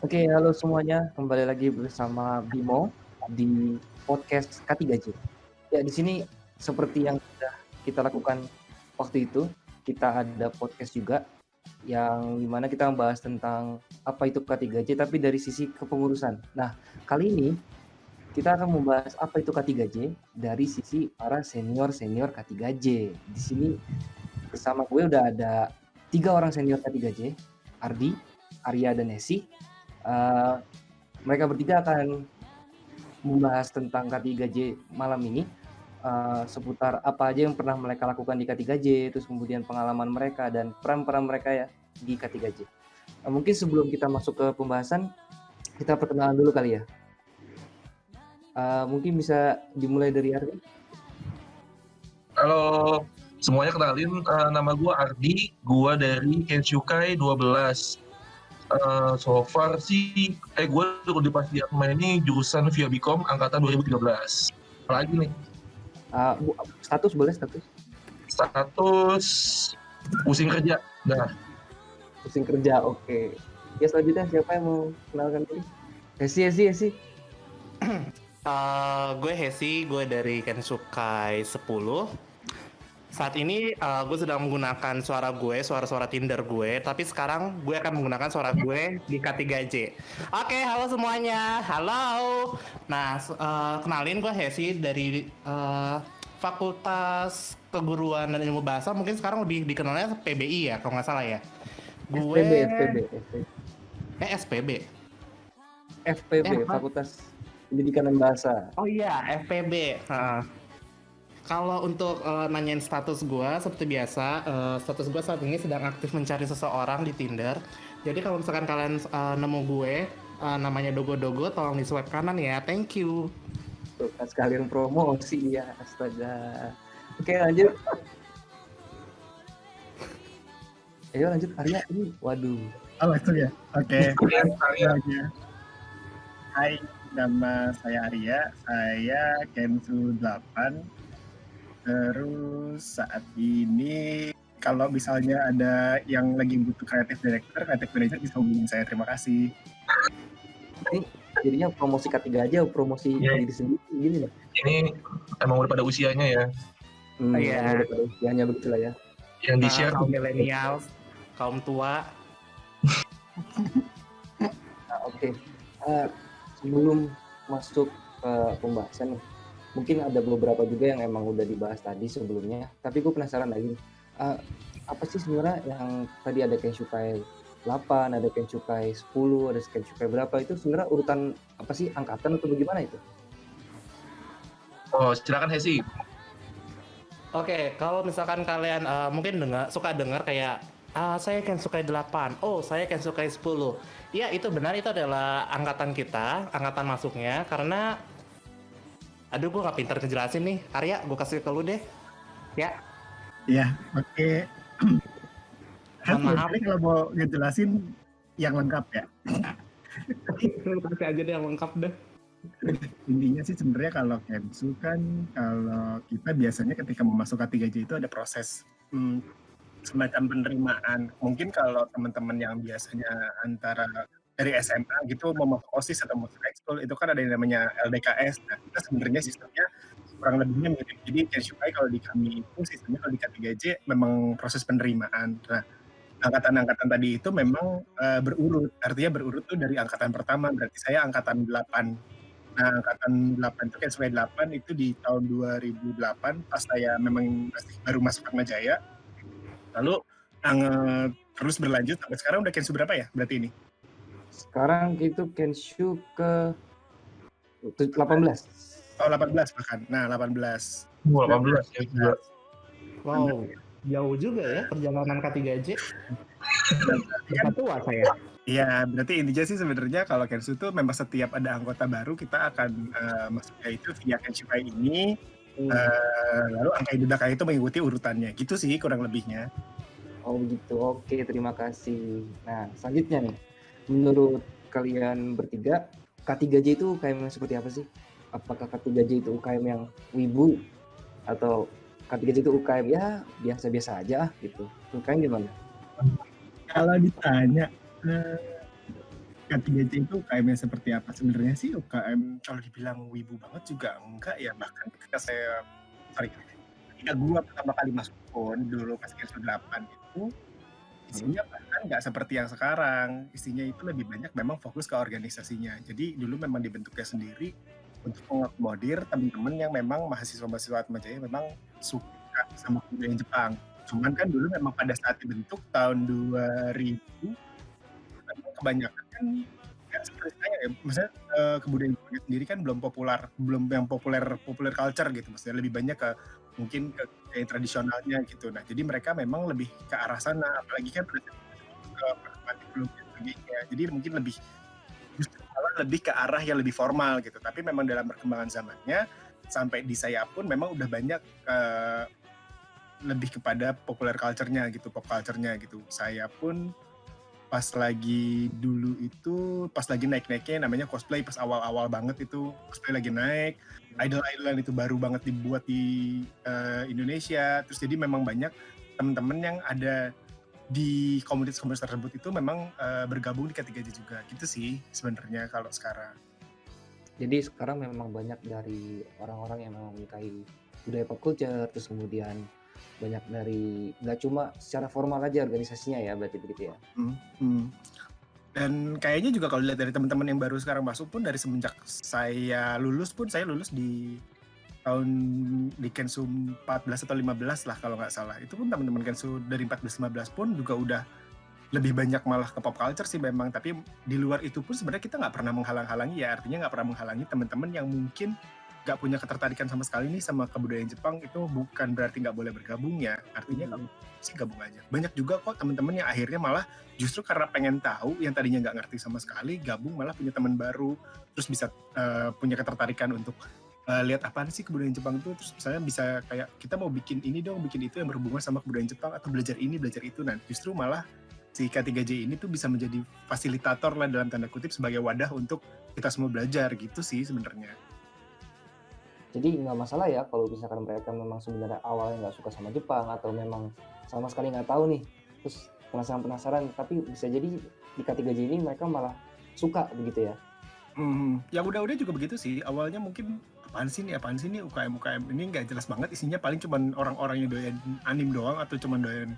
Oke, halo semuanya. Kembali lagi bersama Bimo di podcast K3J. Ya, di sini seperti yang sudah kita lakukan waktu itu, kita ada podcast juga yang dimana kita membahas tentang apa itu K3J tapi dari sisi kepengurusan. Nah, kali ini kita akan membahas apa itu K3J dari sisi para senior-senior K3J. Di sini bersama gue udah ada 3 orang senior K3J, Ardi, Arya, dan Hesi. Mereka bertiga akan membahas tentang K3J malam ini, seputar apa aja yang pernah mereka lakukan di K3J, terus kemudian pengalaman mereka dan peran-peran mereka ya di K3J. Mungkin sebelum kita masuk ke pembahasan, kita perkenalan dulu kali ya. Mungkin bisa dimulai dari Ardi. Halo semuanya, kenalin nama gue Ardi, gue dari Kenshukai 12. So far sih, gue di pas di Akma ini jurusan Viabikom angkatan 2013. Apalagi nih? Status boleh status? Status pusing kerja. Nah, Pusing kerja, oke. Ya selanjutnya siapa yang mau kenalkan diri? Hesi. Gue Hesi, gue dari Kensukai 10. Saat ini gue sedang menggunakan suara Tinder gue, tapi sekarang gue akan menggunakan suara gue di K3J. Oke, halo semuanya, halo. Nah, kenalin gue Hesi dari Fakultas Keguruan dan Ilmu Bahasa, mungkin sekarang lebih dikenalnya PBI ya, kalau nggak salah ya. Gue FPB. SPB. Fakultas Pendidikan dan Bahasa. Oh iya, FPB. Kalau untuk nanyain status gue, seperti biasa, status gue saat ini sedang aktif mencari seseorang di Tinder. Jadi kalau misalkan kalian nemu gue, namanya Dogo-Dogo, tolong di swipe kanan ya, thank you. Tuh, sekalian promosi ya, astaga. Oke, lanjut. Ayo lanjut, Arya. Ini, waduh. Oh, itu ya? Oke. Arya. Hai, nama saya Arya. Saya Kensu 8. Terus saat ini kalau misalnya ada yang lagi butuh kreatif director bisa hubungin saya. Terima kasih. Ini jadinya promosi K3 aja, promosi diri sendiri gini loh. Ini emang udah pada usianya ya. Iya. Udah pada usianya begitulah ya. Yang di-share kaum milenial, kaum tua. Nah, oke. Sebelum masuk ke pembahasan nih, mungkin ada beberapa juga yang emang udah dibahas tadi sebelumnya, tapi gue penasaran lagi. Apa sih sebenarnya yang tadi ada Kenshukai 8, ada Kenshukai 10, ada Kenshukai berapa, itu sebenarnya urutan apa sih, angkatan atau bagaimana itu? Oh, silakan Hesi. Oke, kalau misalkan kalian mungkin suka dengar kayak saya Kensukai 8, oh saya Kensukai 10. Ya itu benar, itu adalah angkatan kita, angkatan masuknya, karena aduh gue gak pintar ngejelasin nih. Arya, gue kasih ke lu deh. Ya. Iya, oke. Maaf. Kalau mau ngejelasin yang lengkap ya. Kasih aja deh yang lengkap deh. Intinya sih sebenarnya kalau Kensu kan, kalau kita biasanya ketika mau masuk K3J itu ada proses semacam penerimaan. Mungkin kalau teman-teman yang biasanya antara dari SMA gitu mau masuk OSIS atau masuk ekskul itu kan ada yang namanya LDKS. Nah, kita sebenarnya sistemnya kurang lebihnya mirip. Jadi Kenshukai kalau di kami itu sistemnya kalau di K3J memang proses penerimaan. Nah, angkatan-angkatan tadi itu memang berurut. Artinya berurut tuh dari angkatan pertama. Berarti saya angkatan 8. Nah, angkatan 8 itu Kenshukai 8 itu di tahun 2008 pas saya memang masih baru masuk Atmajaya. Lalu terus berlanjut sampai sekarang udah Kenshu berapa ya berarti ini? Sekarang itu Kenshu ke 18. Oh, 18 bahkan. Nah, 18. 18 ya juga. Wow, jauh juga ya perjalanan K3J. Berapa tua saya? Iya, berarti intinya sih sebenarnya kalau Kenshu tuh memang setiap ada anggota baru kita akan masuknya itu via Kenshukai ini. Lalu angka Idudaka itu mengikuti urutannya. Gitu sih kurang lebihnya. Oh begitu, oke, terima kasih. Nah, selanjutnya nih, menurut kalian bertiga, K3J itu UKM yang seperti apa sih? Apakah K3J itu UKM yang wibu? Atau K3J itu UKM ya biasa-biasa aja gitu? UKM gimana? Kalau ditanya, K3J itu UKM-nya seperti apa? Sebenarnya sih UKM kalau dibilang wibu banget juga enggak ya. Bahkan ketika gua pertama kali masuk pun dulu pas kelas 8 itu isinya bahkan nggak seperti yang sekarang. Isinya itu lebih banyak memang fokus ke organisasinya. Jadi dulu memang dibentuknya sendiri untuk mengakomodir teman-teman yang memang mahasiswa-mahasiswa Atmajaya memang suka sama budaya Jepang. Cuman kan dulu memang pada saat dibentuk tahun 2000 memang kebanyakan kan nggak seperti saya ya, maksudnya kebudayaan Jepang sendiri kan belum yang populer culture gitu, maksudnya lebih banyak ke mungkin ke yang tradisionalnya gitu. Nah, jadi mereka memang lebih ke arah sana, apalagi kan pada saat itu ke perkembangan teknologi dan sebagainya. Jadi mungkin justru malah lebih ke arah yang lebih formal gitu. Tapi memang dalam perkembangan zamannya sampai di saya pun memang udah banyak lebih kepada populer culture-nya gitu, pop culture-nya gitu. Saya pun pas lagi naik-naiknya namanya cosplay, pas awal-awal banget itu cosplay lagi naik, idol-idolan itu baru banget dibuat di Indonesia. Terus jadi memang banyak teman-teman yang ada di komunitas-komunitas tersebut itu memang bergabung di K3J juga gitu sih sebenarnya kalau sekarang. Jadi sekarang memang banyak dari orang-orang yang memang menyukai budaya pop culture, terus kemudian banyak dari nggak cuma secara formal aja organisasinya ya, berarti begitu ya. Dan kayaknya juga kalau dilihat dari teman-teman yang baru sekarang masuk pun dari semenjak saya lulus di tahun di Kensu 14 atau 15 lah kalau nggak salah. Itu pun teman-teman Kensu dari 14-15 pun juga udah lebih banyak malah ke pop culture sih memang. Tapi di luar itu pun sebenarnya kita nggak pernah menghalang-halangi ya. Artinya nggak pernah menghalangi teman-teman yang mungkin nggak punya ketertarikan sama sekali nih sama kebudayaan Jepang, itu bukan berarti nggak boleh bergabung ya. Artinya kalau sih gabung aja. Banyak juga kok teman-teman yang akhirnya malah justru karena pengen tahu, yang tadinya nggak ngerti sama sekali, gabung malah punya teman baru, terus bisa punya ketertarikan untuk lihat apaan sih kebudayaan Jepang itu. Terus misalnya bisa kayak kita mau bikin ini dong, bikin itu yang berhubungan sama kebudayaan Jepang, atau belajar ini, belajar itu. Nah justru malah si K3J ini tuh bisa menjadi fasilitator lah dalam tanda kutip sebagai wadah untuk kita semua belajar gitu sih sebenarnya. Jadi nggak masalah ya kalau misalkan mereka memang sebenarnya awalnya nggak suka sama Jepang atau memang sama sekali nggak tahu nih, terus penasaran, tapi bisa jadi di K3J ini mereka malah suka begitu ya. Yang udah-udah juga begitu sih. Awalnya mungkin apaan sih nih UKM ini nggak jelas banget isinya, paling cuman orang-orang yang doyan anim doang atau cuman doyan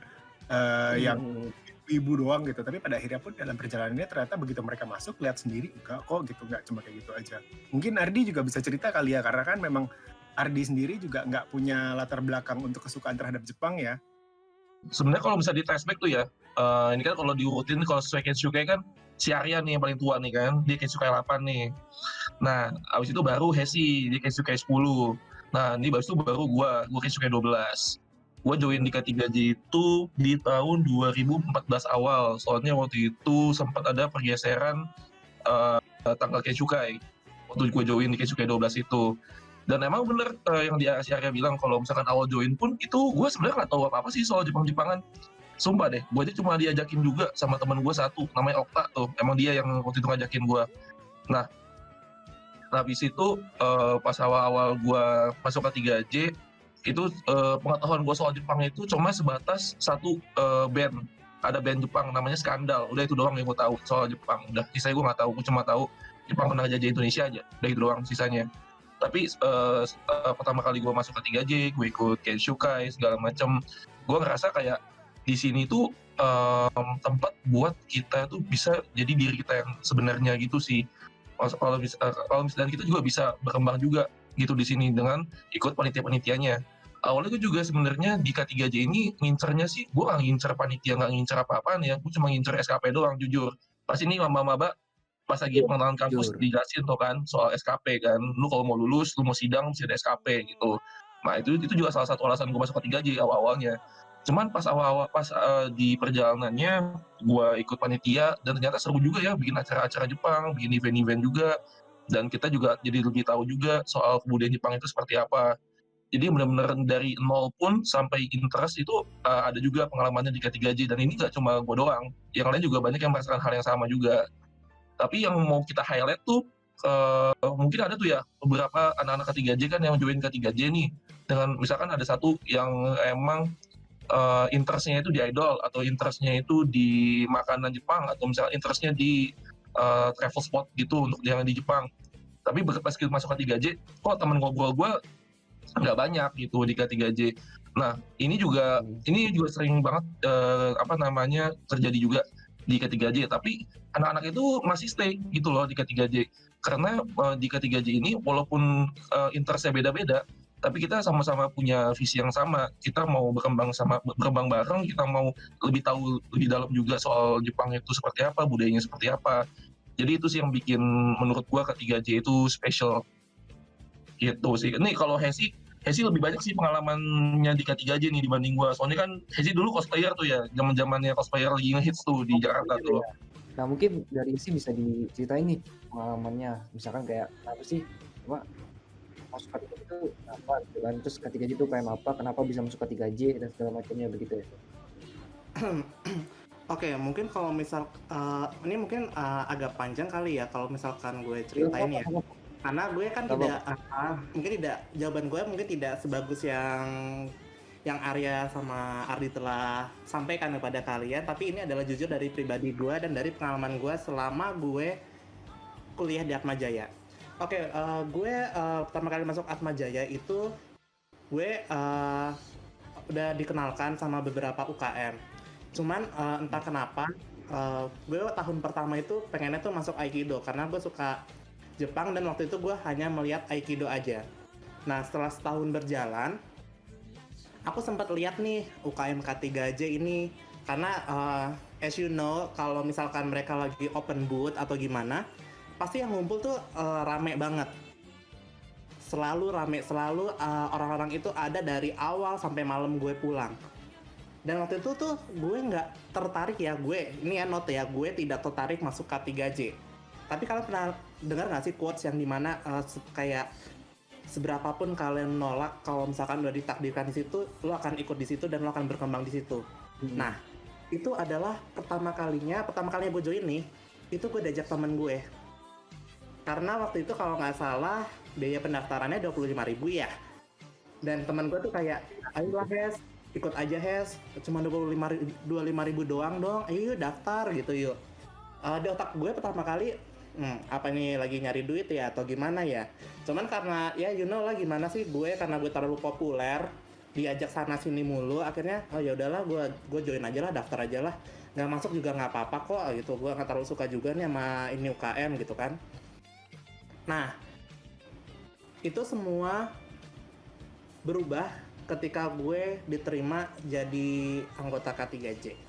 yang ibu doang gitu. Tapi pada akhirnya pun dalam perjalanannya ternyata begitu mereka masuk lihat sendiri enggak kok gitu, nggak cuma kayak gitu aja. Mungkin Ardi juga bisa cerita kali ya, karena kan memang Ardi sendiri juga nggak punya latar belakang untuk kesukaan terhadap Jepang ya. Sebenarnya kalau bisa di flashback tuh ya, ini kan kalau diurutin kalau sesuai Kensuke kan si Arya nih yang paling tua nih kan, dia Kensuke 8 nih. Nah, abis itu baru Hesi, dia Kensuke 10. Nah, ini abis itu baru gua Kensuke 12. Gue join di K3J itu di tahun 2014 awal, soalnya waktu itu sempat ada pergeseran tanggal Kensukai waktu gue join di Kensukai 12 itu. Dan emang bener yang si Arya bilang, kalau misalkan awal join pun itu gue sebenarnya nggak tahu apa-apa sih soal Jepang-Jepangan. Sumpah deh, gue aja cuma diajakin juga sama teman gue satu, namanya Okta tuh. Emang dia yang waktu itu ngajakin gue. Nah, habis itu pas awal-awal gue masuk K3J, itu pengetahuan gue soal Jepang itu cuma sebatas satu band. Ada band Jepang namanya Skandal. Udah itu doang yang gue tahu soal Jepang. Udah sisanya gue nggak tahu. Gue cuma tahu Jepang pernah jajah Indonesia aja. Udah itu doang sisanya. Tapi pertama kali gue masuk K3J, gue ikut Kenshukai segala macam. Gue ngerasa kayak di sini tuh tempat buat kita tuh bisa jadi diri kita yang sebenarnya gitu sih. Kalau misalnya kita juga bisa berkembang juga gitu di sini dengan ikut panitia-panitianya. Awalnya gue juga sebenarnya di K3J ini ngincernya sih, gue nggak ngincer panitia, nggak ngincer apa-apaan ya, gue cuma ngincer SKP doang jujur. Pas ini maba-maba pas lagi pengenalan kampus dijelasin tuh kan soal SKP kan, lu kalau mau lulus, lu mau sidang mesti ada SKP gitu. Nah itu juga salah satu alasan gue masuk K3J awal-awalnya. Cuman pas di perjalanannya gue ikut panitia dan ternyata seru juga ya bikin acara-acara Jepang, bikin event-event juga, dan kita juga jadi lebih tahu juga soal kebudayaan Jepang itu seperti apa. Jadi benar-benar dari nol pun sampai interest itu ada juga pengalamannya di K3J, dan ini nggak cuma gue doang, yang lain juga banyak yang merasakan hal yang sama juga. Tapi yang mau kita highlight tuh mungkin ada tuh ya beberapa anak-anak K3J kan yang join K3J nih, dengan misalkan ada satu yang emang interestnya itu di idol, atau interestnya itu di makanan Jepang, atau misalkan interestnya di travel spot gitu untuk yang di Jepang. Tapi pas kita masuk K3J, kok temen ngobrol gue nggak banyak gitu di K3J. Nah, ini juga sering banget terjadi juga di K3J. Tapi anak-anak itu masih stay gitu loh di K3J. Karena di K3J ini walaupun interestnya beda-beda, tapi kita sama-sama punya visi yang sama. Kita mau berkembang bareng, kita mau lebih tahu lebih dalam juga soal Jepang itu seperti apa, budayanya seperti apa. Jadi itu sih yang bikin menurut gua K3J itu special gitu sih. Nih kalau Hesi lebih banyak sih pengalamannya di K3J nih dibanding gua. Soalnya kan Hesi dulu cosplayer tuh ya, zaman-zamannya cosplayer lagi ngehits tuh di Jakarta tuh. Nah mungkin dari Hesi bisa diceritain nih pengalamannya. Misalkan kayak apa sih, masuk K3J itu kenapa gitu kan, terus K3J itu kayak apa, kenapa bisa masuk K3J dan segala macamnya begitu ya. Oke, mungkin kalau misal ini mungkin agak panjang kali ya kalau misalkan gue ceritain ya. Karena gue kan jawaban gue mungkin tidak sebagus yang Arya sama Ardi telah sampaikan kepada kalian, tapi ini adalah jujur dari pribadi gue dan dari pengalaman gue selama gue kuliah di Atmajaya. Oke, gue pertama kali masuk Atmajaya itu gue udah dikenalkan sama beberapa UKM. Cuman entah kenapa gue tahun pertama itu pengennya tuh masuk Aikido karena gue suka Jepang dan waktu itu gue hanya melihat Aikido aja. Nah setelah setahun berjalan, aku sempat lihat nih UKM K3J ini karena as you know kalau misalkan mereka lagi open booth atau gimana, pasti yang ngumpul tuh rame banget. Selalu rame, orang-orang itu ada dari awal sampai malam gue pulang. Dan waktu itu tuh gue nggak tertarik ya, ini ya note ya, gue tidak tertarik masuk K3J. Tapi kalian pernah dengar nggak sih quotes yang dimana kayak seberapapun kalian nolak, kalau misalkan udah ditakdirkan di situ, lo akan ikut di situ dan lo akan berkembang di situ. Nah, itu adalah pertama kalinya gue join nih, itu gue diajak temen gue. Karena waktu itu kalau nggak salah biaya pendaftarannya 25.000 ya. Dan temen gue tuh kayak, ayolah Hes, ikut aja Hes, cuma 25.000 doang dong, ayo daftar gitu yuk. Di otak gue pertama kali, apa nih lagi nyari duit ya atau gimana ya. Cuman karena ya you know lah gimana sih gue, karena gue terlalu populer, diajak sana sini mulu, akhirnya oh ya udahlah gue join aja lah, daftar aja lah. Nggak masuk juga nggak apa-apa kok gitu, gue nggak terlalu suka juga nih sama ini UKM gitu kan. Nah itu semua berubah ketika gue diterima jadi anggota K3J.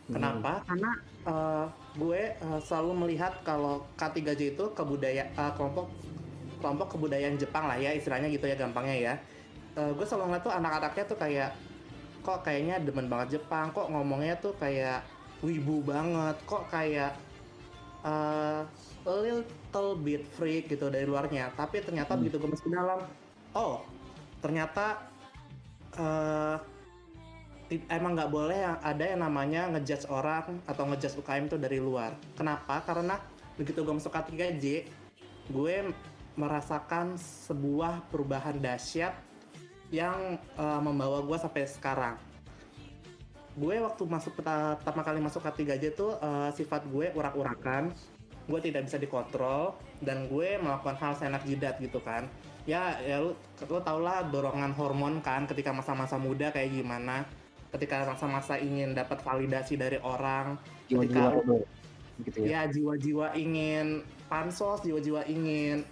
Kenapa? Karena gue selalu melihat kalau K3J itu kelompok kebudayaan Jepang lah ya, istilahnya gitu ya gampangnya ya. Gue selalu ngeliat tuh anak-anaknya tuh kayak, kok kayaknya demen banget Jepang, kok ngomongnya tuh kayak wibu banget, kok kayak a little bit freak gitu dari luarnya. Tapi ternyata begitu gue masuk ke dalam, oh ternyata emang nggak boleh ada yang namanya ngejudge orang atau ngejudge UKM itu dari luar. Kenapa? Karena begitu gue masuk K3J, gue merasakan sebuah perubahan dahsyat yang membawa gue sampai sekarang. Gue waktu pertama kali masuk K3J tuh sifat gue urak-urakan, gue tidak bisa dikontrol, dan gue melakukan hal seenak jidat gitu kan. Ya lu tau lah dorongan hormon kan ketika masa-masa muda kayak gimana, ketika masa-masa ingin dapat validasi dari orang, ketika gitu ya. Jiwa-jiwa ingin pansos, jiwa-jiwa ingin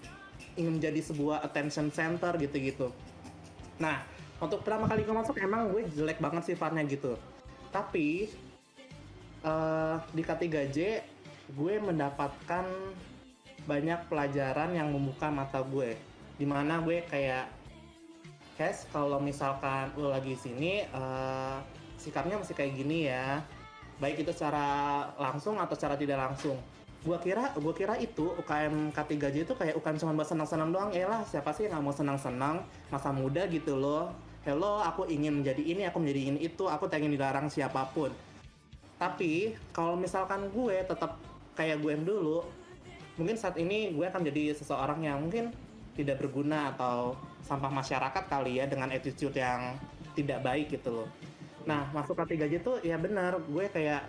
menjadi sebuah attention center gitu-gitu. Nah untuk pertama kali gue masuk emang gue jelek banget sifatnya gitu, tapi di K3J gue mendapatkan banyak pelajaran yang membuka mata gue, dimana gue kayak, Kes, kalau misalkan lo lagi sini sikapnya masih kayak gini ya, baik itu secara langsung atau secara tidak langsung. Gue kira itu UKM K3J itu kayak UKM cuma buat senang-senang doang. Lah siapa sih yang nggak mau senang-senang masa muda gitu loh. Hello, aku ingin menjadi ini, aku menjadi ini itu, aku tak ingin dilarang siapapun. Tapi kalau misalkan gue tetap kayak gue yang dulu, mungkin saat ini gue akan jadi seseorang yang mungkin tidak berguna atau sampah masyarakat kali ya, dengan attitude yang tidak baik gitu loh. Nah masuk K3J tuh ya benar, gue kayak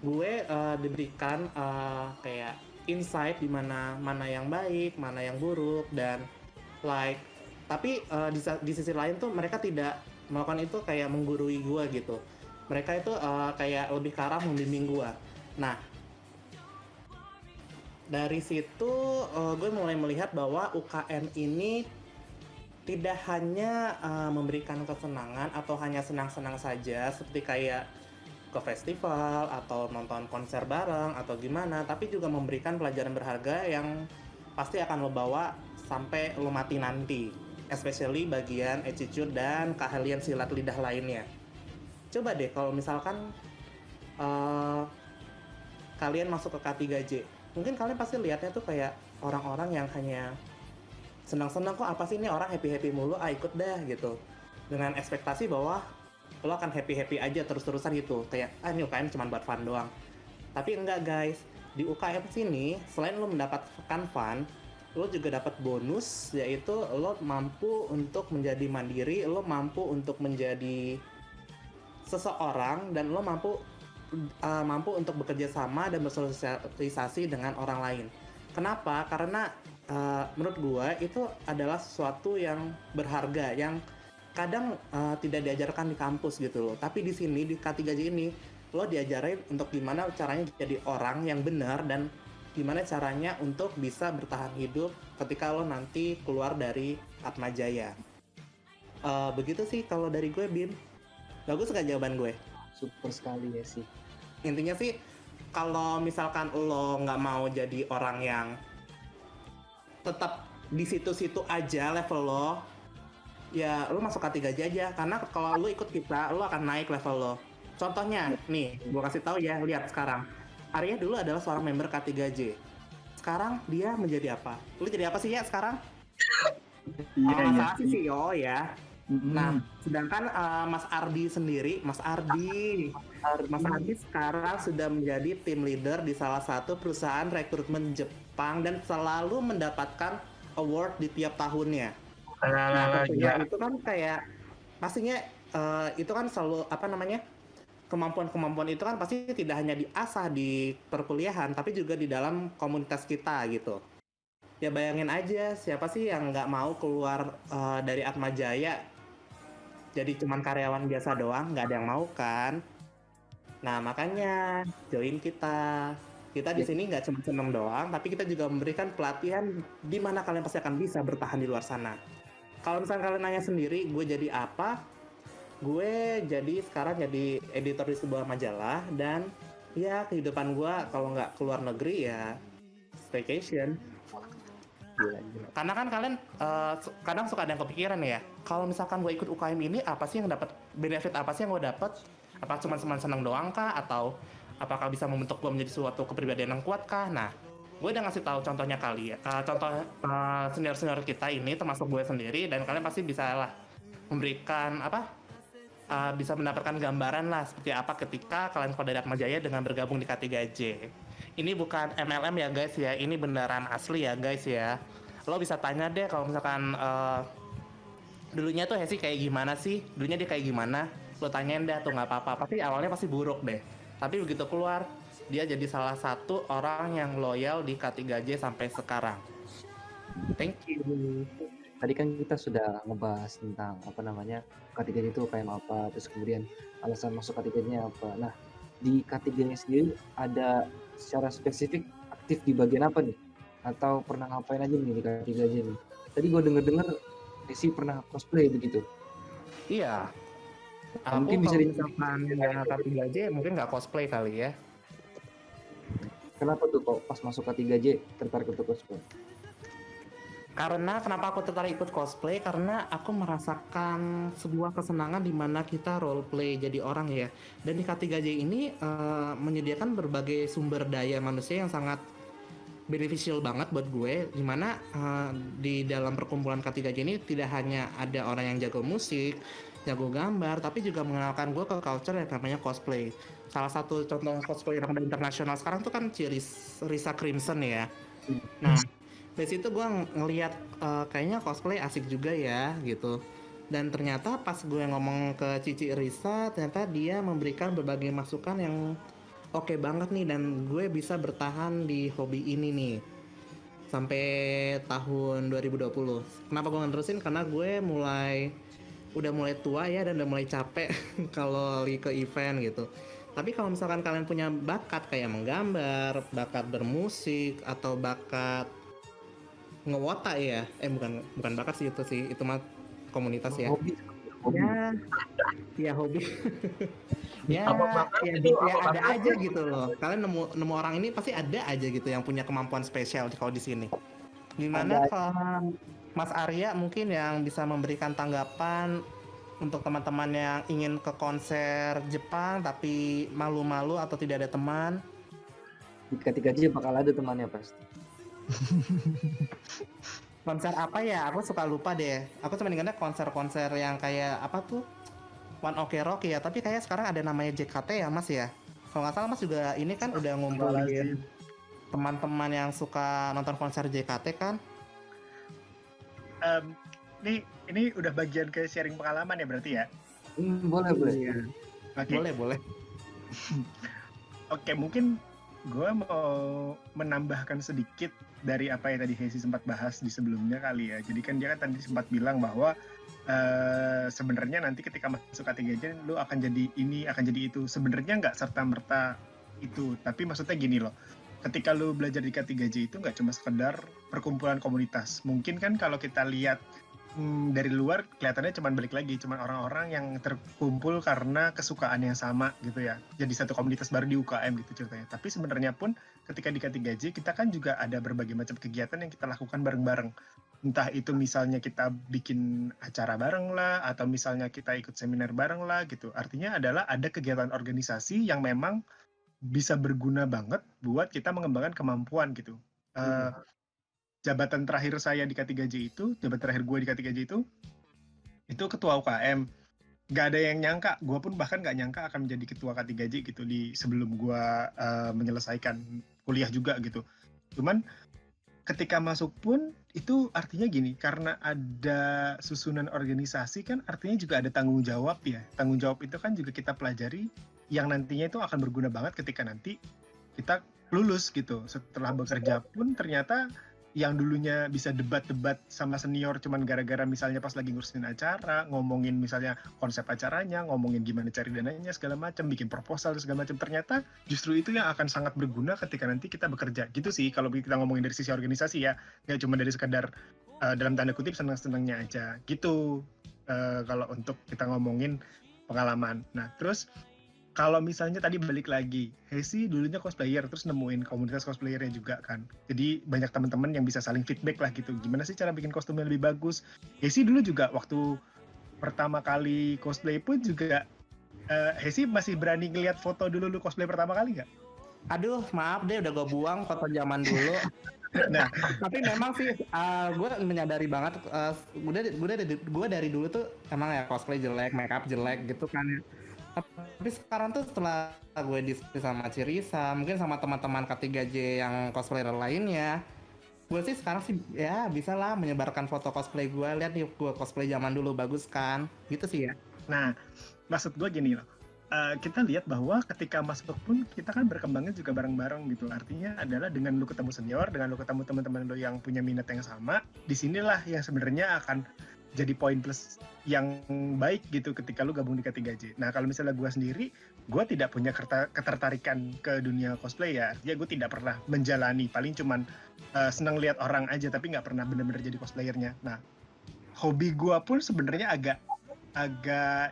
gue diberikan kayak insight di mana yang baik, mana yang buruk, dan like tapi di sisi lain tuh mereka tidak melakukan itu kayak menggurui gue gitu. Mereka itu kayak lebih ke arah membimbing gue. Nah, dari situ gue mulai melihat bahwa UKM ini tidak hanya memberikan kesenangan atau hanya senang-senang saja seperti kayak ke festival atau nonton konser bareng atau gimana, tapi juga memberikan pelajaran berharga yang pasti akan lo bawa sampai lo mati nanti, especially bagian attitude dan keahlian silat lidah lainnya. Coba deh kalau misalkan kalian masuk ke K3J, mungkin kalian pasti lihatnya tuh kayak orang-orang yang hanya senang-senang, kok apa sih ini orang happy-happy mulu, ikut dah gitu, dengan ekspektasi bahwa lo akan happy-happy aja terus-terusan gitu, kayak ini UKM cuma buat fun doang. Tapi enggak guys, di UKM sini selain lo mendapatkan fun, lo juga dapat bonus, yaitu lo mampu untuk menjadi mandiri, lo mampu untuk menjadi seseorang, dan lo mampu untuk bekerja sama dan bersosialisasi dengan orang lain. Kenapa? Karena menurut gue itu adalah sesuatu yang berharga yang kadang tidak diajarkan di kampus gitu loh. Tapi di sini di K3J ini lo diajarin untuk gimana caranya jadi orang yang benar dan gimana caranya untuk bisa bertahan hidup ketika lo nanti keluar dari Atmajaya. Begitu sih kalau dari gue, Bim. Bagus gak jawaban gue? Super sekali ya sih. Intinya sih kalau misalkan lo nggak mau jadi orang yang tetap di situ-situ aja level lo, ya lo masuk K3J aja, karena kalau lo ikut kita lo akan naik level lo. Contohnya nih, gue kasih tahu ya, lihat sekarang Arya dulu adalah seorang member K3J, sekarang dia menjadi apa? Lo jadi apa sih ya sekarang? Iya. Salah sih CEO ya. Nah, sedangkan Mas Ardi sendiri, Mas Ardi sekarang sudah menjadi tim leader di salah satu perusahaan rekrutmen Jepang dan selalu mendapatkan award di tiap tahunnya. Nah, tentunya itu kan kayak pastinya itu kan selalu kemampuan-kemampuan itu kan pasti tidak hanya diasah di perkuliahan, tapi juga di dalam komunitas kita gitu. Ya bayangin aja, siapa sih yang nggak mau keluar dari Atmajaya jadi cuman karyawan biasa doang, nggak ada yang mau kan. Nah makanya join kita di sini nggak cuma seneng doang, tapi kita juga memberikan pelatihan di mana kalian pasti akan bisa bertahan di luar sana. Kalau misalnya kalian nanya sendiri gue jadi apa, gue sekarang jadi editor di sebuah majalah, dan ya kehidupan gue kalau nggak keluar negeri ya staycation. Gila. Karena kan kalian kadang suka ada yang kepikiran ya, kalau misalkan gue ikut UKM ini apa sih yang dapat, benefit apa sih yang gue dapat? Apa cuma senang doang kah, atau apakah bisa membentuk gue menjadi suatu kepribadian yang kuat kah? Nah, gue udah ngasih tahu contohnya contoh senior kita ini termasuk gue sendiri, dan kalian pasti bisa lah memberikan bisa mendapatkan gambaran lah seperti apa ketika kalian keluar dari Atmajaya dengan bergabung di K3J. Ini bukan MLM ya guys ya, ini beneran asli ya guys ya. Lo bisa tanya deh kalau misalkan dulunya tuh Hesi kayak gimana sih, dulunya dia kayak gimana, lo tanyain deh tuh, nggak apa-apa. Pasti awalnya pasti buruk deh, tapi begitu keluar dia jadi salah satu orang yang loyal di K3J sampai sekarang. Thank you. Tadi kan kita sudah ngebahas tentang K3J itu kayak apa, terus kemudian alasan masuk K3J-nya apa. Nah, di K3-nya sendiri ada secara spesifik aktif di bagian apa nih? Atau pernah ngapain aja nih di K3J nih? Tadi gue denger Desi pernah cosplay begitu. Iya. Mungkin bisa misalkan K3J mungkin nggak cosplay kali ya. Kenapa tuh kok pas masuk K3J tertarik untuk cosplay? Karena kenapa aku tertarik ikut cosplay? Karena aku merasakan sebuah kesenangan di mana kita role play jadi orang ya. Dan di K3J ini menyediakan berbagai sumber daya manusia yang sangat beneficial banget buat gue. Dimana di dalam perkumpulan K3J ini tidak hanya ada orang yang jago musik, jago gambar, tapi juga mengenalkan gue ke culture yang namanya cosplay. Salah satu contoh cosplay yang internasional sekarang tuh kan Risa Crimson ya. Nah, dari situ gue ngelihat kayaknya cosplay asik juga ya gitu. Dan ternyata pas gue ngomong ke Cici Risa, ternyata dia memberikan berbagai masukan yang oke banget nih dan gue bisa bertahan di hobi ini nih sampai tahun 2020. Kenapa gue nerusin? Karena gue udah mulai tua ya dan udah mulai capek kalau ke event gitu. Tapi kalau misalkan kalian punya bakat kayak menggambar, bakat bermusik atau bakat ngewota ya, bukan bukan bakat sih itu mah komunitas ya. Hobi. Ya, ya hobi. Ya, Apa bakat ya, itu? ya Apa ada bakat? aja gitu loh. Kalian nemu orang ini pasti ada aja gitu yang punya kemampuan spesial kalau di sini. Gimana Ada. kalau Mas Arya mungkin yang bisa memberikan tanggapan untuk teman-teman yang ingin ke konser Jepang tapi malu-malu atau tidak ada teman? Di K3J bakal ada temannya pasti. Konser apa ya? Aku suka lupa deh. Aku cuma ingatnya konser-konser yang kayak apa tuh? One Ok Rock ya. Tapi kayak sekarang ada namanya JKT ya Mas ya. Kalau nggak salah Mas juga ini kan udah ngumpulin teman-teman yang suka nonton konser JKT kan? Ini udah bagian ke sharing pengalaman ya berarti ya? Boleh. Iya. Oke. Boleh. Oke, mungkin gue mau menambahkan sedikit dari apa yang tadi Hesi sempat bahas di sebelumnya kali ya. Jadi kan dia kan tadi sempat bilang bahwa sebenarnya nanti ketika masuk K3J lu akan jadi ini, akan jadi itu. Sebenarnya nggak serta-merta itu. Tapi maksudnya gini loh, ketika lu belajar di K3J itu nggak cuma sekedar perkumpulan komunitas. Mungkin kan kalau kita lihat dari luar kelihatannya cuma balik lagi, cuma orang-orang yang terkumpul karena kesukaan yang sama gitu ya. Jadi satu komunitas baru di UKM gitu ceritanya. Tapi sebenarnya pun ketika di K3J kita kan juga ada berbagai macam kegiatan yang kita lakukan bareng-bareng. Entah itu misalnya kita bikin acara bareng lah, atau misalnya kita ikut seminar bareng lah gitu. Artinya adalah ada kegiatan organisasi yang memang bisa berguna banget buat kita mengembangkan kemampuan gitu. Jabatan terakhir saya di K3J itu, jabatan terakhir gue di K3J itu ketua UKM. Gak ada yang nyangka, gue pun bahkan gak nyangka akan menjadi ketua K3J gitu sebelum gue menyelesaikan kuliah juga gitu. Cuman ketika masuk pun itu artinya gini, karena ada susunan organisasi kan artinya juga ada tanggung jawab ya. Tanggung jawab itu kan juga kita pelajari yang nantinya itu akan berguna banget ketika nanti kita lulus gitu. Setelah bekerja pun ternyata yang dulunya bisa debat-debat sama senior cuman gara-gara misalnya pas lagi ngurusin acara, ngomongin misalnya konsep acaranya, ngomongin gimana cari dananya segala macam, bikin proposal segala macam, ternyata justru itu yang akan sangat berguna ketika nanti kita bekerja. Gitu sih kalau kita ngomongin dari sisi organisasi ya, nggak cuma dari sekadar dalam tanda kutip senang-senangnya aja gitu. Kalau untuk kita ngomongin pengalaman. Nah, terus kalau misalnya tadi balik lagi, Hesi dulunya cosplayer, terus nemuin komunitas cosplayernya juga kan. Jadi banyak teman-teman yang bisa saling feedback lah gitu. Gimana sih cara bikin kostumnya lebih bagus? Hesi dulu juga waktu pertama kali cosplay pun juga, Hesi masih berani ngeliat foto dulu lu cosplay pertama kali nggak? Aduh, maaf deh udah gue buang foto zaman dulu. Nah, Tapi memang sih gue menyadari banget gue dari dulu tuh emang ya cosplay jelek, makeup jelek gitu kan. Tapi sekarang tuh setelah gue diskusi sama Cirisa, mungkin sama teman-teman K3J yang cosplayer lainnya, gue sih sekarang sih ya bisa lah menyebarkan foto cosplay gue. Lihat nih gue cosplay zaman dulu bagus kan, gitu sih ya. nah maksud gue gini loh. Kita lihat bahwa ketika masuk pun kita kan berkembangnya juga bareng-bareng gitu. Artinya adalah dengan lu ketemu senior, dengan lu ketemu teman-teman lu yang punya minat yang sama, disinilah yang sebenarnya akan jadi poin plus yang baik gitu ketika lu gabung di K3J. Nah kalau misalnya gue sendiri, gue tidak punya ketertarikan ke dunia cosplay ya. Artinya gue tidak pernah menjalani, paling cuman senang lihat orang aja, tapi nggak pernah benar-benar jadi cosplayernya. Nah hobi gue pun sebenarnya agak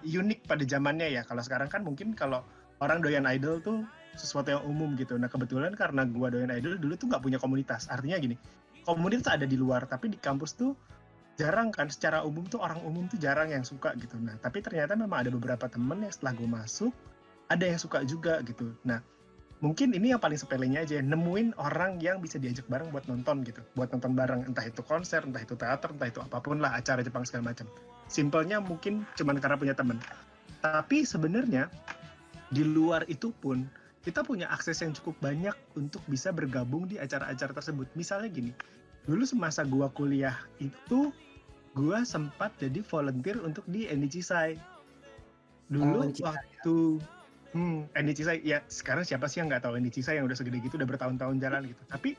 unik pada zamannya ya. Kalau sekarang kan mungkin kalau orang doyan idol tuh sesuatu yang umum gitu. Nah kebetulan karena gue doyan idol dulu tuh nggak punya komunitas. Artinya gini, komunitas ada di luar, tapi di kampus tuh jarang kan, secara umum tuh orang umum tuh jarang yang suka gitu. Nah tapi ternyata memang ada beberapa temen yang setelah gue masuk ada yang suka juga gitu. Nah mungkin ini yang paling sepelenya aja, nemuin orang yang bisa diajak bareng buat nonton gitu, buat nonton bareng, entah itu konser, entah itu teater, entah itu apapun lah, acara Jepang segala macam. Simpelnya mungkin cuman karena punya temen. Tapi sebenarnya di luar itu pun kita punya akses yang cukup banyak untuk bisa bergabung di acara-acara tersebut. Misalnya gini, dulu semasa gua kuliah itu gua sempat jadi volunteer untuk di NDC Sai. Dulu waktu Andy Cisai, ya sekarang siapa sih yang nggak tahu Andy Cisai yang udah segede gitu, udah bertahun-tahun jalan gitu. Tapi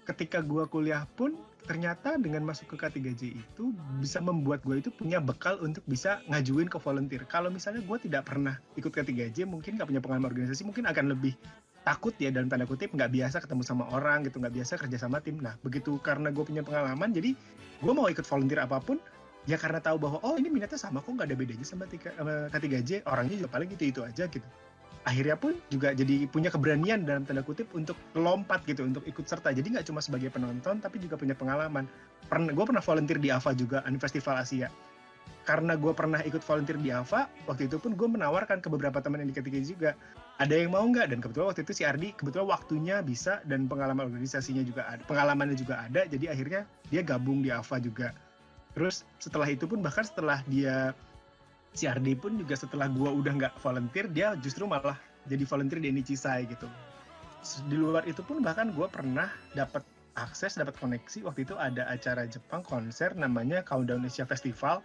ketika gue kuliah pun ternyata dengan masuk ke K3J itu bisa membuat gue itu punya bekal untuk bisa ngajuin ke volunteer. Kalau misalnya gue tidak pernah ikut K3J, mungkin nggak punya pengalaman organisasi, mungkin akan lebih takut ya dalam tanda kutip, nggak biasa ketemu sama orang gitu, nggak biasa kerja sama tim. Nah begitu karena gue punya pengalaman, jadi gue mau ikut volunteer apapun ya karena tahu bahwa oh ini minatnya sama kok, nggak ada bedanya sama K3J, orangnya juga paling itu aja gitu. Akhirnya pun juga jadi punya keberanian dalam tanda kutip untuk lompat gitu, untuk ikut serta. Jadi nggak cuma sebagai penonton, tapi juga punya pengalaman. Gue pernah volunteer di AVA juga, Festival Asia. Karena gue pernah ikut volunteer di AVA, waktu itu pun gue menawarkan ke beberapa teman yang di K3 juga, ada yang mau nggak? Dan kebetulan waktu itu si Ardi, kebetulan waktunya bisa dan pengalaman organisasinya juga ada, pengalamannya juga ada, jadi akhirnya dia gabung di AVA juga. Terus setelah itu pun bahkan setelah dia si Ardi pun juga setelah gue udah nggak volunteer, dia justru malah jadi volunteer di Enicisai gitu. Di luar itu pun bahkan gue pernah dapat akses, dapat koneksi. Waktu itu ada acara Jepang konser namanya Countdown Asia Festival.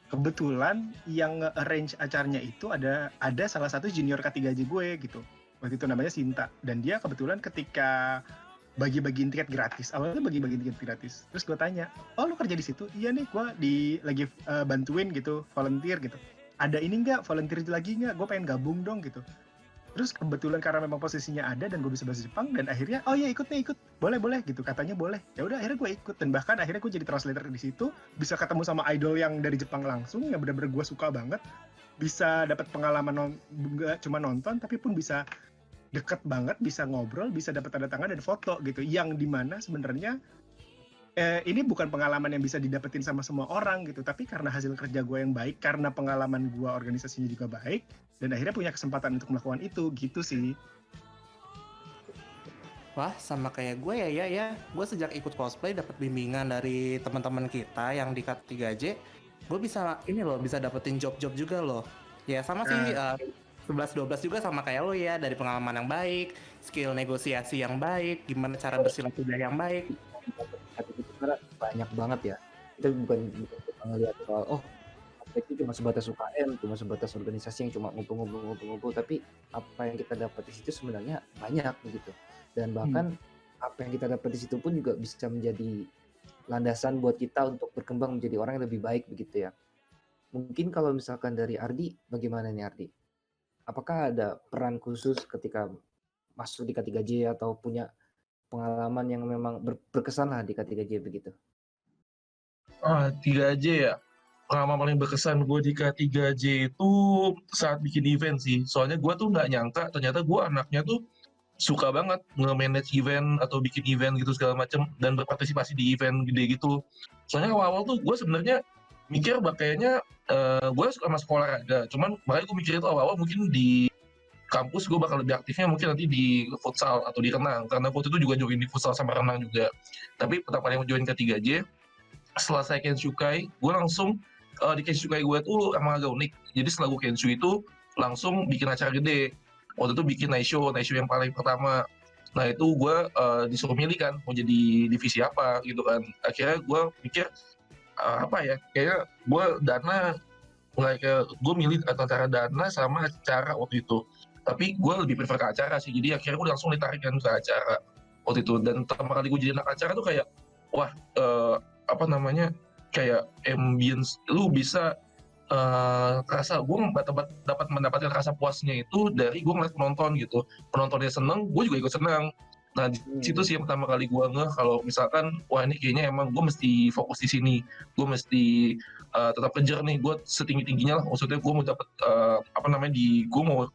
Kebetulan yang nge-arrange acaranya itu ada salah satu junior K3J gue gitu. Waktu itu namanya Sinta. Dan dia kebetulan ketika bagi-bagiin tiket gratis. Awalnya bagi-bagiin tiket gratis. Terus gue tanya, oh lu kerja di situ? Iya nih, gue lagi bantuin gitu, volunteer gitu. Ada ini nggak? Volunteer lagi nggak? Gue pengen gabung dong gitu. Terus kebetulan karena memang posisinya ada dan gue bisa bahasa Jepang, dan akhirnya oh iya ikut boleh gitu, katanya boleh. Ya udah akhirnya gue ikut, dan bahkan akhirnya gue jadi translator di situ, bisa ketemu sama idol yang dari Jepang langsung yang benar-benar gue suka banget, bisa dapat pengalaman nggak cuma nonton tapi pun bisa deket banget, bisa ngobrol, bisa dapat tanda tangan dan foto gitu, yang dimana sebenarnya ini bukan pengalaman yang bisa didapetin sama semua orang gitu, tapi karena hasil kerja gue yang baik, karena pengalaman gue organisasinya juga baik, dan akhirnya punya kesempatan untuk melakukan itu gitu sih. Wah, sama kayak gue ya. Gue sejak ikut cosplay dapat bimbingan dari teman-teman kita yang di K3J. Gue bisa bisa dapetin job-job juga loh. Ya sama sih 11-12 juga sama kayak lo ya, dari pengalaman yang baik, skill negosiasi yang baik, gimana cara bersilaturahmi yang baik. Itu karena banyak banget ya. Kita bukan kita ngelihat soal itu cuma sebatas UKM, cuma sebatas organisasi yang cuma ngumpul-ngumpul, tapi apa yang kita dapat di situ sebenarnya banyak begitu. Dan bahkan apa yang kita dapat di situ pun juga bisa menjadi landasan buat kita untuk berkembang menjadi orang yang lebih baik begitu ya. Mungkin kalau misalkan dari Ardi, bagaimana nih Ardi? Apakah ada peran khusus ketika masuk di K3J atau punya pengalaman yang memang berkesan lah di K3J begitu? 3J ya. Pengalaman paling berkesan gue di K3J itu saat bikin event sih. Soalnya gue tuh nggak nyangka ternyata gue anaknya tuh suka banget nge-manage event atau bikin event gitu segala macem, dan berpartisipasi di event gede gitu. Soalnya awal-awal tuh gue sebenarnya mikir kayaknya gue suka masuk olahraga, cuman makanya gue mikir itu awal-awal mungkin di kampus gue bakal lebih aktifnya mungkin nanti di futsal atau di renang, karena waktu itu juga join di futsal sama renang juga. Tapi pertama kali join K3J, setelah saya Kenshukai, gue langsung di Kenshukai gue tuh emang agak unik. Jadi setelah gue Kenshu itu langsung bikin acara gede. Waktu itu bikin night show yang paling pertama. Nah itu gue disuruh milih kan mau jadi divisi apa gitu kan. Akhirnya gue pikir kayaknya gue dana, gue milih antara dana sama acara waktu itu. Tapi gue lebih prefer ke acara sih, jadi akhirnya gue langsung ditarik kan ke acara waktu itu. Dan pertama kali gue jadi anak acara tuh kayak wah kayak ambience lu bisa rasa gue dapat mendapatkan rasa puasnya itu dari gue ngeliat penonton gitu. Penontonnya seneng, gue juga ikut senang. Nah di situ sih yang pertama kali gue kalau misalkan wah ini kayaknya emang gue mesti fokus di sini, gue mesti tetap kejar nih, gue setinggi tingginya lah, maksudnya gue mau dapat gue mau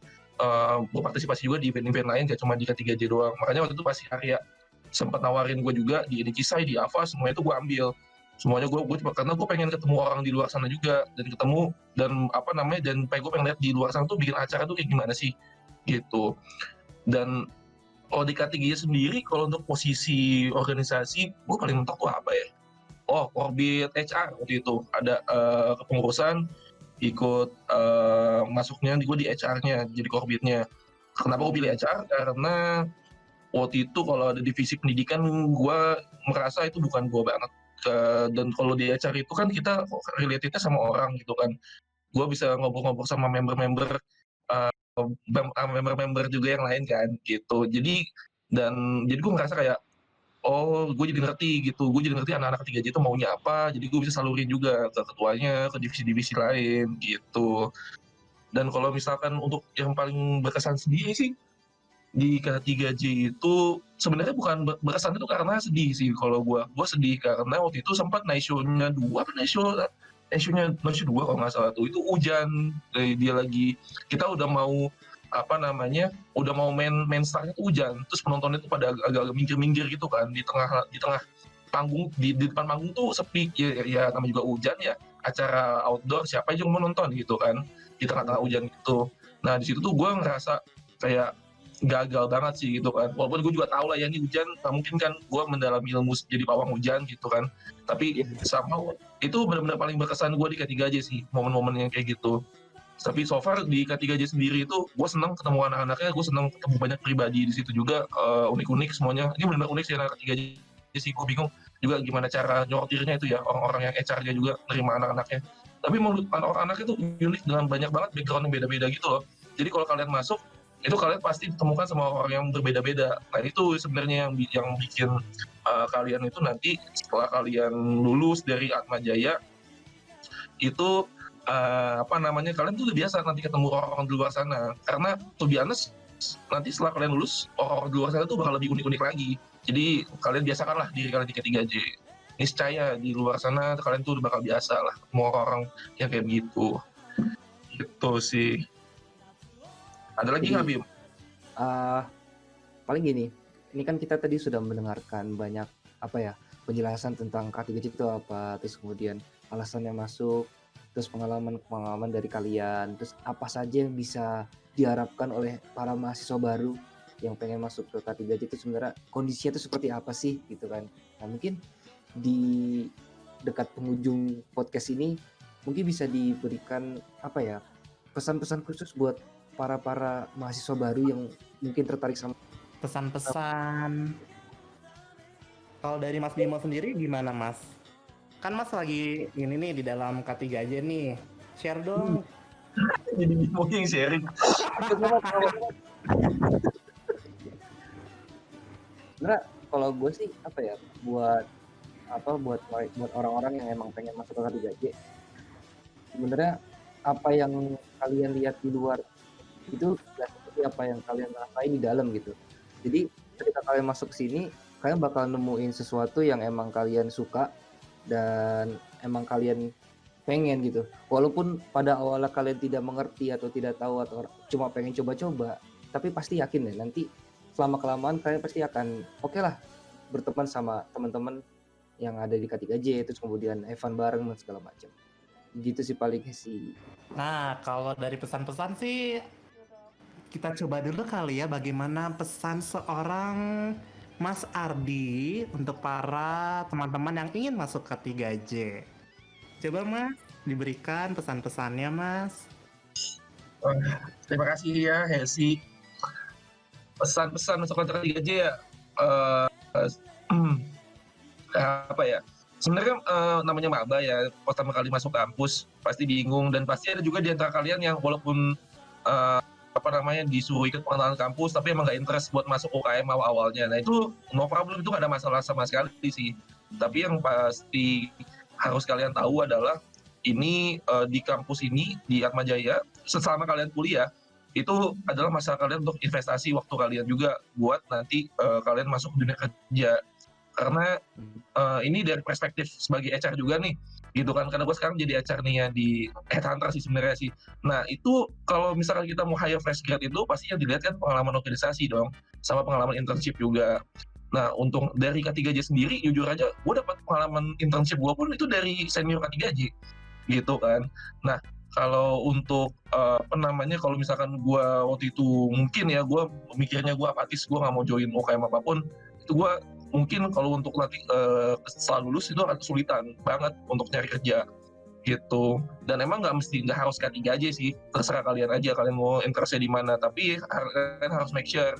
berpartisipasi juga di event-event lain, gak cuma di K3J doang. Makanya waktu itu pas Arya sempat nawarin gue juga di Enicisai, di AVA, semuanya itu gue ambil. Semuanya gue karena gue pengen ketemu orang di luar sana juga, dan dan gue pengen lihat di luar sana tuh bikin acara tuh kayak gimana sih gitu. Dan kalau di K3J sendiri, kalau untuk posisi organisasi gue paling mentok tuh apa ya? Orbit HR waktu itu ada kepengurusan, ikut masuknya gue di HR-nya, jadi korbitnya. Kenapa gue pilih HR? Karena waktu itu kalau ada divisi pendidikan gue merasa itu bukan gue banget. Dan kalau di HR itu kan kita relatednya sama orang gitu kan. Gue bisa ngobrol-ngobrol sama member-member member-member juga yang lain kan gitu. Jadi gue ngerasa kayak oh gue jadi ngerti gitu, gue jadi ngerti anak-anak 3J itu maunya apa, jadi gue bisa salurin juga ke ketuanya, ke divisi-divisi lain gitu. Dan kalau misalkan untuk yang paling berkesan sendiri sih di K3J itu sebenarnya bukan berkesan itu karena sedih sih kalau gue sedih karena waktu itu sempat night show-nya dua apa night show-nya dua kalau nggak salah tuh itu hujan. Dia lagi kita udah mau apa namanya udah mau main startnya tuh hujan, terus penontonnya tuh pada agak-agak minggir-minggir gitu kan di tengah panggung, di depan panggung tuh sepi ya namanya juga hujan ya, acara outdoor siapa aja yang mau nonton gitu kan di tengah-tengah hujan gitu. Nah di situ tuh gue ngerasa kayak gagal banget sih gitu kan, walaupun gue juga tahu lah ya ini hujan nggak mungkin kan gue mendalami ilmu jadi pawang hujan gitu kan, tapi sama itu benar-benar paling berkesan gue di K3J sih momen-momen yang kayak gitu. Tapi so far di K3J sendiri itu gue senang ketemu anak-anaknya, gue senang ketemu banyak pribadi di situ juga, unik-unik semuanya. Ini benar-benar unik sih anak K3J sih, gue bingung juga gimana cara nyortirnya itu ya, orang-orang yang HR-nya juga nerima anak-anaknya. Tapi menurut anak-anak itu unik dengan banyak banget background yang beda-beda gitu loh. Jadi kalau kalian masuk, itu kalian pasti ditemukan sama orang yang berbeda-beda. Nah itu sebenarnya yang bikin kalian itu nanti setelah kalian lulus dari Atmajaya itu apa namanya kalian tuh udah biasa nanti ketemu orang-orang di luar sana, karena to be honest nanti setelah kalian lulus orang-orang di luar sana tuh bakal lebih unik-unik lagi. Jadi kalian biasakanlah diri kalian di K3J, niscaya di luar sana kalian tuh udah bakal biasa lah ketemu orang yang kayak begitu gitu sih. Ada lagi nggak Bim? Paling gini, ini kan kita tadi sudah mendengarkan banyak apa ya penjelasan tentang K3J itu apa, terus kemudian alasannya masuk, terus pengalaman dari kalian, terus apa saja yang bisa diharapkan oleh para mahasiswa baru yang pengen masuk ke K3J itu sebenarnya kondisinya itu seperti apa sih gitu kan. Nah mungkin di dekat penghujung podcast ini mungkin bisa diberikan apa ya pesan-pesan khusus buat para mahasiswa baru yang mungkin tertarik sama Pesan-pesan. Kalau dari Mas Bimo sendiri gimana Mas? Kan Mas lagi ini nih di dalam K3J nih. Share dong. Jadi Bimo yang sharing. Sebenarnya kalau gue sih apa ya buat orang-orang yang emang pengen masuk ke K3J, sebenarnya apa yang kalian lihat di luar itu nggak seperti apa yang kalian rasain di dalam gitu. Jadi ketika kalian masuk ke sini, kalian bakal nemuin sesuatu yang emang kalian suka dan emang kalian pengen gitu. Walaupun pada awalnya kalian tidak mengerti atau tidak tahu atau cuma pengen coba-coba, tapi pasti yakin deh nanti selama kelamaan kalian pasti akan oke lah berteman sama teman-teman yang ada di K3J, terus kemudian Evan bareng dan segala macam. Gitu sih paling sih. Nah, kalau dari pesan-pesan sih kita coba dulu kali ya bagaimana pesan seorang Mas Ardi untuk para teman-teman yang ingin masuk K3J. Coba Mas, diberikan pesan-pesannya Mas. Terima kasih ya Hesi. Pesan-pesan masuk K3J ya apa ya, sebenarnya namanya maba ya, pertama kali masuk kampus pasti bingung, dan pasti ada juga di antara kalian yang walaupun disuruh ikut pengenalan kampus tapi emang gak interest buat masuk UKM awalnya. Nah itu no problem, itu gak ada masalah sama sekali sih. Tapi yang pasti harus kalian tahu adalah ini di kampus ini di Atmajaya selama kalian kuliah itu adalah masa kalian untuk investasi waktu kalian juga buat nanti kalian masuk dunia kerja. Karena ini dari perspektif sebagai HR juga nih gitu kan, karena gue sekarang jadi HR nih ya di Headhunter sih sebenarnya sih. Nah itu kalau misalkan kita mau hire fresh grad itu pasti yang dilihat kan pengalaman organisasi dong, sama pengalaman internship juga. Nah untuk dari K3J sendiri jujur aja gue dapat pengalaman internship gue pun itu dari senior K3J gitu kan. Nah kalau untuk kalau misalkan gue waktu itu mungkin ya gue mikirnya gue apatis, gue nggak mau join UKM apapun, itu gue mungkin kalau untuk nanti setelah lulus itu akan kesulitan banget untuk nyari kerja gitu. Dan emang nggak harus K3J sih, terserah kalian aja kalian mau interestnya di mana, tapi kalian harus make sure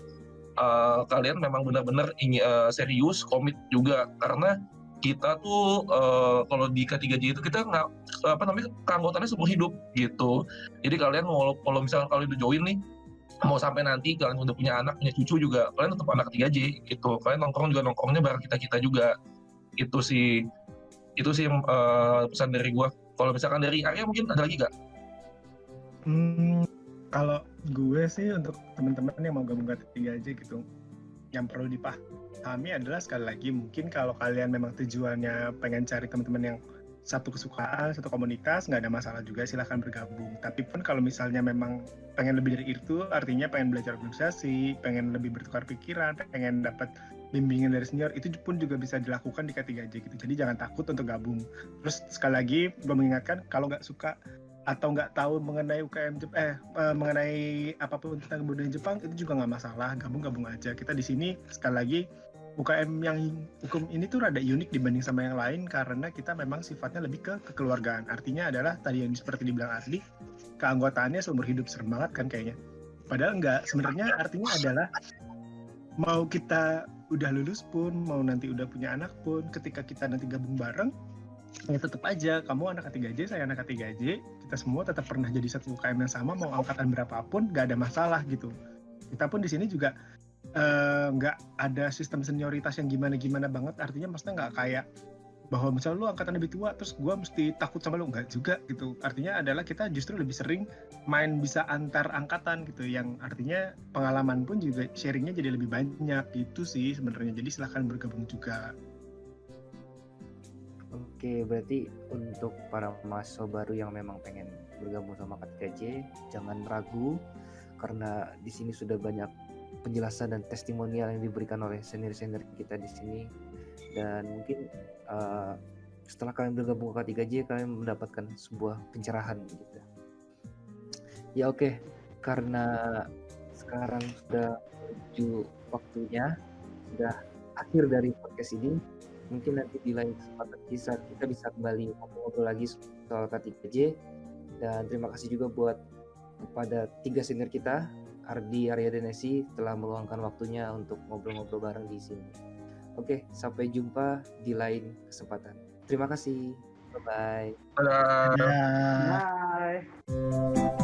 kalian memang benar-benar serius, komit juga, karena kita tuh kalau di K3J itu kita nggak keanggotaannya seumur hidup gitu. Jadi kalian kalau misalkan kalian udah join nih, mau sampai nanti kalian udah punya anak, punya cucu juga, kalian tetap anak 3J gitu. Kalian nongkrong juga nongkrongnya bareng kita juga. Itu sih pesan dari gua. Kalau misalkan dari Arya mungkin ada lagi gak? Kalau gue sih untuk teman-teman yang mau gabung ke 3J gitu, yang perlu dipahami adalah sekali lagi mungkin kalau kalian memang tujuannya pengen cari teman-teman yang satu kesukaan, satu komunitas, nggak ada masalah juga, silahkan bergabung. Tapi pun kalau misalnya memang pengen lebih dari itu, artinya pengen belajar organisasi, pengen lebih bertukar pikiran, pengen dapat bimbingan dari senior, itu pun juga bisa dilakukan di K3J gitu. Jadi jangan takut untuk gabung. Terus sekali lagi, gue mengingatkan kalau nggak suka atau nggak tahu mengenai mengenai apapun tentang budaya Jepang, itu juga nggak masalah, gabung aja. Kita di sini sekali lagi UKM yang hukum ini tuh rada unik dibanding sama yang lain karena kita memang sifatnya lebih ke kekeluargaan. Artinya adalah tadi yang seperti dibilang Ardi, keanggotaannya seumur hidup, serem banget kan kayaknya. Padahal enggak, sebenarnya artinya adalah mau kita udah lulus pun, mau nanti udah punya anak pun, ketika kita nanti gabung bareng, ya tetap aja kamu anak K3J, saya anak K3J, kita semua tetap pernah jadi satu UKM yang sama, mau angkatan berapapun nggak ada masalah gitu. Kita pun di sini juga nggak ada sistem senioritas yang gimana banget, artinya maksudnya nggak kayak bahwa misalnya lu angkatan lebih tua terus gue mesti takut sama lu, nggak juga gitu. Artinya adalah kita justru lebih sering main bisa antar angkatan gitu, yang artinya pengalaman pun juga sharingnya jadi lebih banyak gitu sih sebenarnya. Jadi silahkan bergabung juga. Oke, berarti untuk para mahasiswa baru yang memang pengen bergabung sama K3J, jangan ragu karena di sini sudah banyak penjelasan dan testimonial yang diberikan oleh senior-senior kita di sini, dan mungkin setelah kalian bergabung ke K3J kalian mendapatkan sebuah pencerahan gitu. Ya oke, karena sekarang sudah menuju waktunya, sudah akhir dari podcast ini. Mungkin nanti di lain kesempatan kita bisa kembali ngobrol lagi soal K3J. Dan terima kasih juga buat kepada 3 senior kita, Ardi, Arya, dan Esi, telah meluangkan waktunya untuk ngobrol-ngobrol bareng di sini. Oke, sampai jumpa di lain kesempatan. Terima kasih. Bye-bye. Dadah. Ya. Bye.